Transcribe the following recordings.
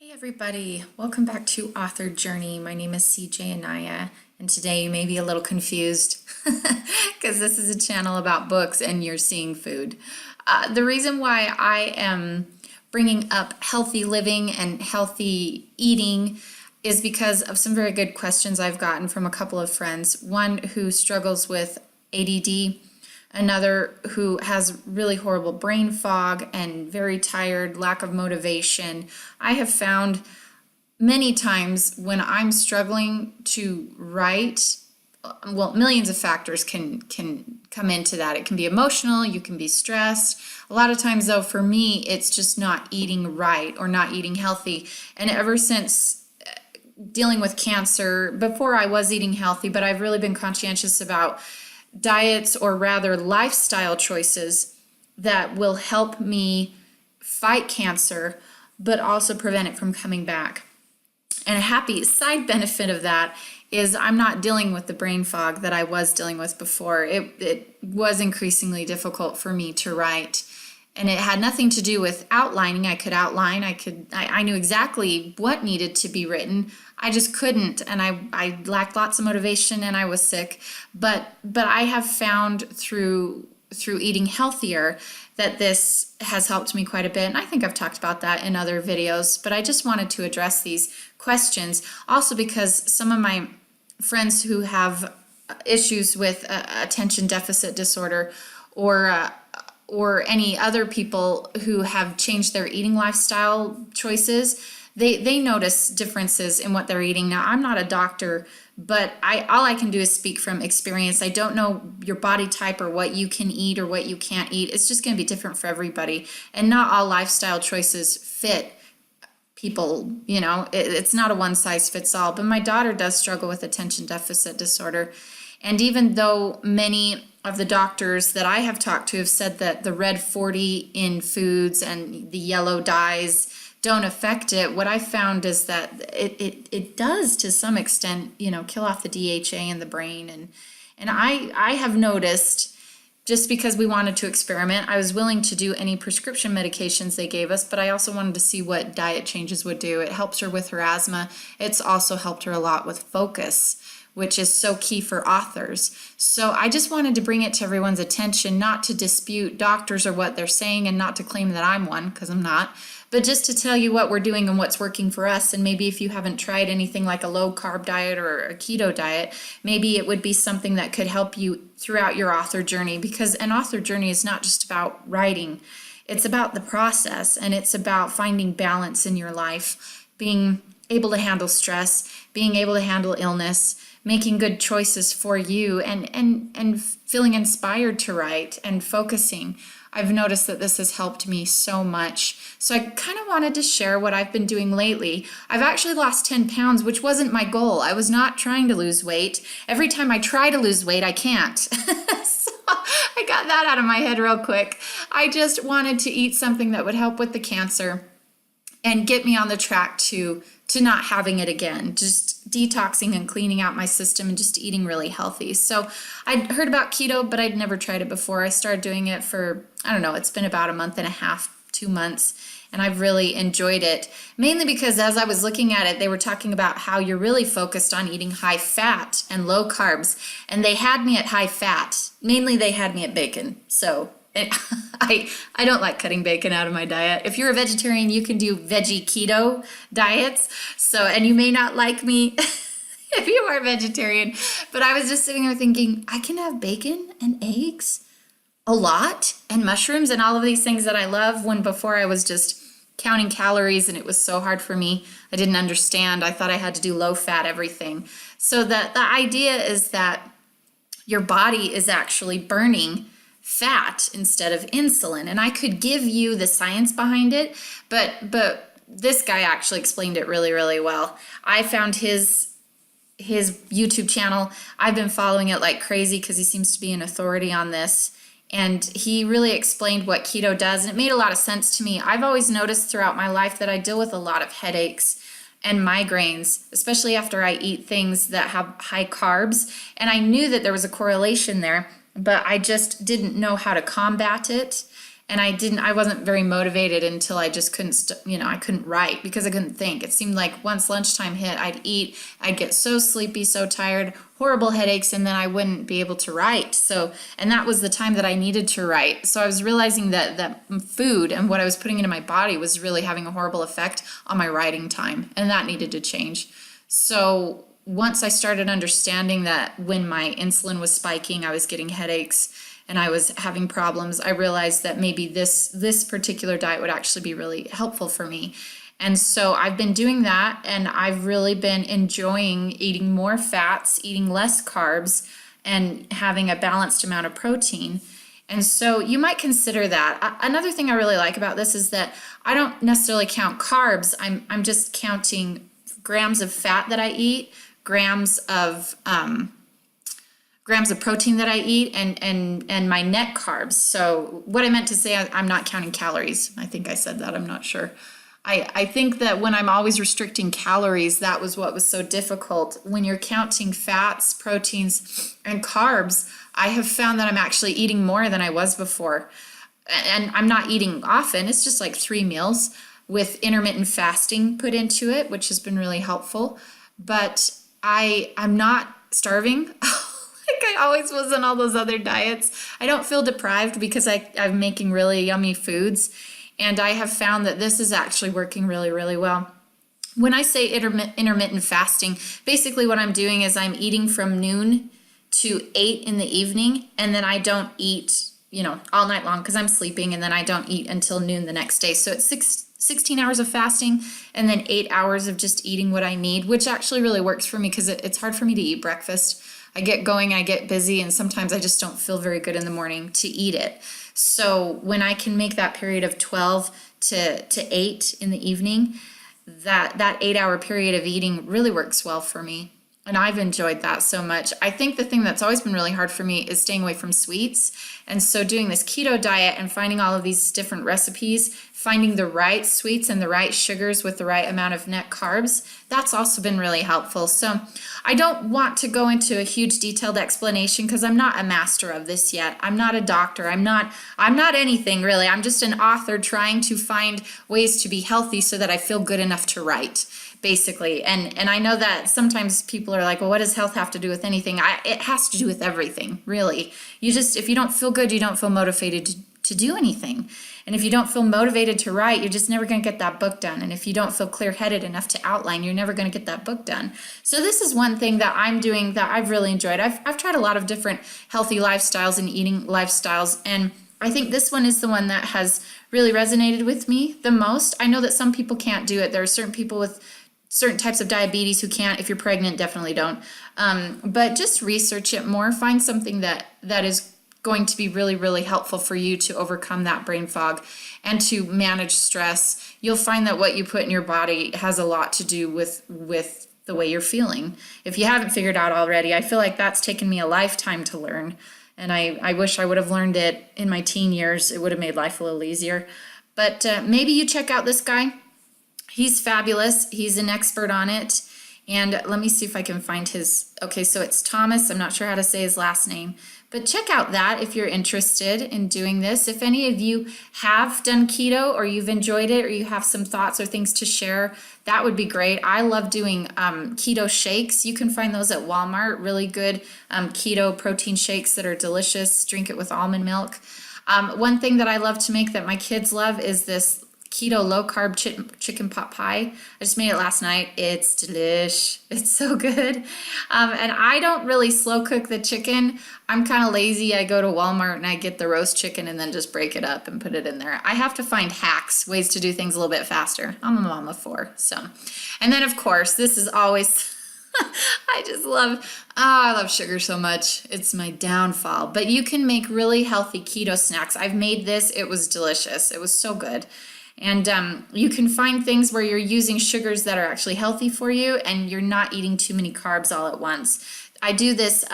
Hey everybody, welcome back to Author Journey. My name is CJ Anaya, and today you may be a little confused because this is a channel about books and you're seeing food. The reason why I am bringing up healthy living and healthy eating is because of some very good questions I've gotten from a couple of friends. One who struggles with ADD, another who has really horrible brain fog and very tired, lack of motivation. I have found many times when I'm struggling to write, well, millions of factors can come into that. It can be emotional, you can be stressed. A lot of times though, for me, it's just not eating right or not eating healthy. And ever since dealing with cancer, before I was eating healthy, but I've really been conscientious about diets, or rather lifestyle choices that will help me fight cancer, but also prevent it from coming back. And a happy side benefit of that is I'm not dealing with the brain fog that I was dealing with before. It was increasingly difficult for me to write. And it had nothing to do with outlining. I could outline, I knew exactly what needed to be written. I just couldn't, and I lacked lots of motivation and I was sick. But I have found through eating healthier that this has helped me quite a bit. And I think I've talked about that in other videos, but I just wanted to address these questions also because some of my friends who have issues with attention deficit disorder or any other people who have changed their eating lifestyle choices, they notice differences in what they're eating. Now, I'm not a doctor, but all I can do is speak from experience. I don't know your body type or what you can eat or what you can't eat. It's just going to be different for everybody. And not all lifestyle choices fit people, it's not a one size fits all. But my daughter does struggle with attention deficit disorder. And even though many of the doctors that I have talked to have said that the red 40 in foods and the yellow dyes don't affect it, what I found is that it does to some extent, kill off the DHA in the brain. And I have noticed, just because we wanted to experiment, I was willing to do any prescription medications they gave us, but I also wanted to see what diet changes would do. It helps her with her asthma. It's also helped her a lot with focus, which is so key for authors. So I just wanted to bring it to everyone's attention, not to dispute doctors or what they're saying and not to claim that I'm one, because I'm not, but just to tell you what we're doing and what's working for us. And maybe if you haven't tried anything like a low carb diet or a keto diet, maybe it would be something that could help you throughout your author journey, because an author journey is not just about writing. It's about the process, and it's about finding balance in your life, being able to handle stress, being able to handle illness, making good choices for you, and feeling inspired to write and focusing. I've noticed that this has helped me so much. So I kind of wanted to share what I've been doing lately. I've actually lost 10 pounds, which wasn't my goal. I was not trying to lose weight. Every time I try to lose weight, I can't. So I got that out of my head real quick. I just wanted to eat something that would help with the cancer and get me on the track to not having it again, just detoxing and cleaning out my system and just eating really healthy. So I'd heard about keto, but I'd never tried it before. I started doing it for, I don't know, it's been about a month and a half, 2 months, and I've really enjoyed it, mainly because as I was looking at it, they were talking about how you're really focused on eating high fat and low carbs, and they had me at high fat. Mainly they had me at bacon, so I don't like cutting bacon out of my diet. If you're a vegetarian, you can do veggie keto diets. So, and you may not like me if you are vegetarian, but I was just sitting there thinking, I can have bacon and eggs a lot and mushrooms and all of these things that I love, when before I was just counting calories and it was so hard for me. I didn't understand. I thought I had to do low fat everything. So the idea is that your body is actually burning fat instead of insulin. And I could give you the science behind it, but this guy actually explained it really, really well. I found his YouTube channel. I've been following it like crazy because he seems to be an authority on this. And he really explained what keto does, and it made a lot of sense to me. I've always noticed throughout my life that I deal with a lot of headaches and migraines, especially after I eat things that have high carbs. And I knew that there was a correlation there, but I just didn't know how to combat it. And I wasn't very motivated until I just couldn't, I couldn't write because I couldn't think. It seemed like once lunchtime hit, I'd eat, I'd get so sleepy, so tired, horrible headaches, and then I wouldn't be able to write. So, and that was the time that I needed to write. So I was realizing that food and what I was putting into my body was really having a horrible effect on my writing time, and that needed to change. So once I started understanding that when my insulin was spiking, I was getting headaches, and I was having problems, I realized that maybe this particular diet would actually be really helpful for me. And so I've been doing that, and I've really been enjoying eating more fats, eating less carbs, and having a balanced amount of protein. And so you might consider that. Another thing I really like about this is that I don't necessarily count carbs. I'm just counting grams of fat that I eat, grams of protein that I eat, and my net carbs. So what I meant to say, I'm not counting calories. I think I said that, I'm not sure. I think that when I'm always restricting calories, that was what was so difficult. When you're counting fats, proteins, and carbs, I have found that I'm actually eating more than I was before. And I'm not eating often, it's just like 3 meals with intermittent fasting put into it, which has been really helpful. But I'm not starving. Like I always was on all those other diets. I don't feel deprived because I'm making really yummy foods. And I have found that this is actually working really, really well. When I say intermittent fasting, basically what I'm doing is I'm eating from noon to 8 in the evening, and then I don't eat, all night long because I'm sleeping, and then I don't eat until noon the next day. So it's 16 hours of fasting and then 8 hours of just eating what I need, which actually really works for me because it's hard for me to eat breakfast. I get going, I get busy, and sometimes I just don't feel very good in the morning to eat it. So when I can make that period of 12 to 8 in the evening, that 8-hour period of eating really works well for me. And I've enjoyed that so much. I think the thing that's always been really hard for me is staying away from sweets. And so doing this keto diet and finding all of these different recipes, finding the right sweets and the right sugars with the right amount of net carbs, that's also been really helpful. So I don't want to go into a huge detailed explanation because I'm not a master of this yet. I'm not a doctor. I'm not anything really. I'm just an author trying to find ways to be healthy so that I feel good enough to write, basically. And I know that sometimes people are like, well, what does health have to do with anything? It has to do with everything, really. If you don't feel good, you don't feel motivated to do anything. And if you don't feel motivated to write, you're just never going to get that book done. And if you don't feel clear-headed enough to outline, you're never going to get that book done. So this is one thing that I'm doing that I've really enjoyed. I've tried a lot of different healthy lifestyles and eating lifestyles, and I think this one is the one that has really resonated with me the most. I know that some people can't do it. There are certain people with certain types of diabetes who can't. If you're pregnant, definitely don't. But just research it more. Find something that is going to be really, really helpful for you to overcome that brain fog and to manage stress. You'll find that what you put in your body has a lot to do with the way you're feeling. If you haven't figured out already, I feel like that's taken me a lifetime to learn. And I wish I would have learned it in my teen years. It would have made life a little easier. But maybe you check out this guy. He's fabulous. He's an expert on it. And let me see if I can find okay, so it's Thomas. I'm not sure how to say his last name. But check out that if you're interested in doing this. If any of you have done keto or you've enjoyed it or you have some thoughts or things to share, that would be great. I love doing keto shakes. You can find those at Walmart, really good keto protein shakes that are delicious. Drink it with almond milk. One thing that I love to make that my kids love is this keto low-carb chicken pot pie. I just made it last night. It's delish. It's so good. And I don't really slow cook the chicken. I'm kind of lazy. I go to Walmart and I get the roast chicken and then just break it up and put it in there. I have to find hacks, ways to do things a little bit faster. I'm a mom of 4, so. And then, of course, this is always... I love sugar so much. It's my downfall. But you can make really healthy keto snacks. I've made this. It was delicious. It was so good. And you can find things where you're using sugars that are actually healthy for you and you're not eating too many carbs all at once. I do this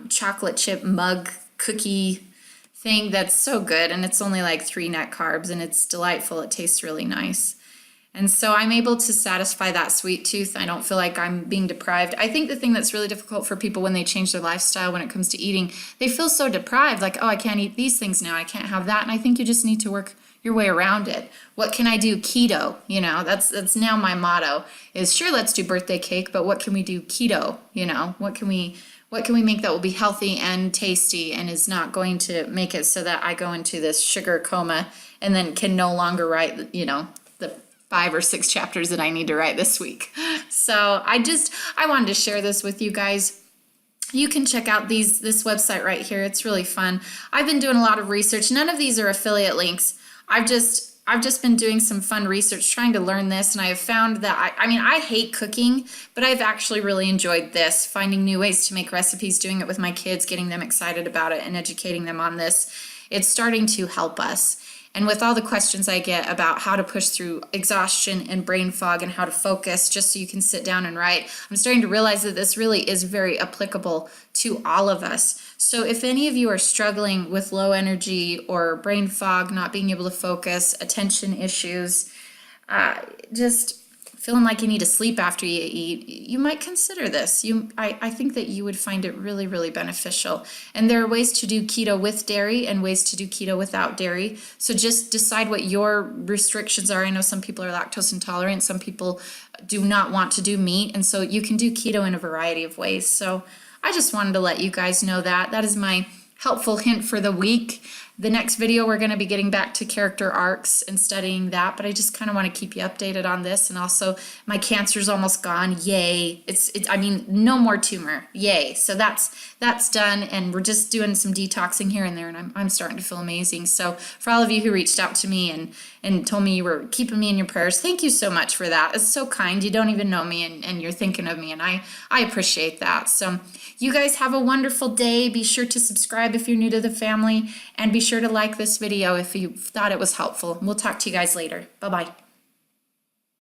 chocolate chip mug cookie thing that's so good, and it's only like 3 net carbs, and it's delightful. It tastes really nice. And so I'm able to satisfy that sweet tooth. I don't feel like I'm being deprived. I think the thing that's really difficult for people when they change their lifestyle when it comes to eating, they feel so deprived, like, oh, I can't eat these things now, I can't have that. And I think you just need to work your way around it. What can I do? Keto, you know, that's now my motto is, sure, let's do birthday cake, but what can we do keto? You know, what can we make that will be healthy and tasty and is not going to make it so that I go into this sugar coma and then can no longer write, you know, the 5 or 6 chapters that I need to write this week. So I wanted to share this with you guys. You can check out this website right here. It's really fun. I've been doing a lot of research. None of these are affiliate links. I've just been doing some fun research trying to learn this, and I have found that I hate cooking, but I've actually really enjoyed this, finding new ways to make recipes, doing it with my kids, getting them excited about it and educating them on this. It's starting to help us. And with all the questions I get about how to push through exhaustion and brain fog and how to focus just so you can sit down and write, I'm starting to realize that this really is very applicable to all of us. So if any of you are struggling with low energy or brain fog, not being able to focus, attention issues, just feeling like you need to sleep after you eat, you might consider this. I think that you would find it really, really beneficial. And there are ways to do keto with dairy and ways to do keto without dairy. So just decide what your restrictions are. I know some people are lactose intolerant. Some people do not want to do meat. And so you can do keto in a variety of ways. So I just wanted to let you guys know that. That is my helpful hint for the week. The next video, we're going to be getting back to character arcs and studying that, but I just kind of want to keep you updated on this. And also, my cancer's almost gone. Yay. No more tumor. Yay. So that's done, and we're just doing some detoxing here and there, and I'm starting to feel amazing. So for all of you who reached out to me and told me you were keeping me in your prayers, thank you so much for that. It's so kind. You don't even know me, and you're thinking of me, and I appreciate that. So you guys have a wonderful day. Be sure to subscribe if you're new to the family, and be sure to like this video if you thought it was helpful. We'll talk to you guys later. Bye-bye.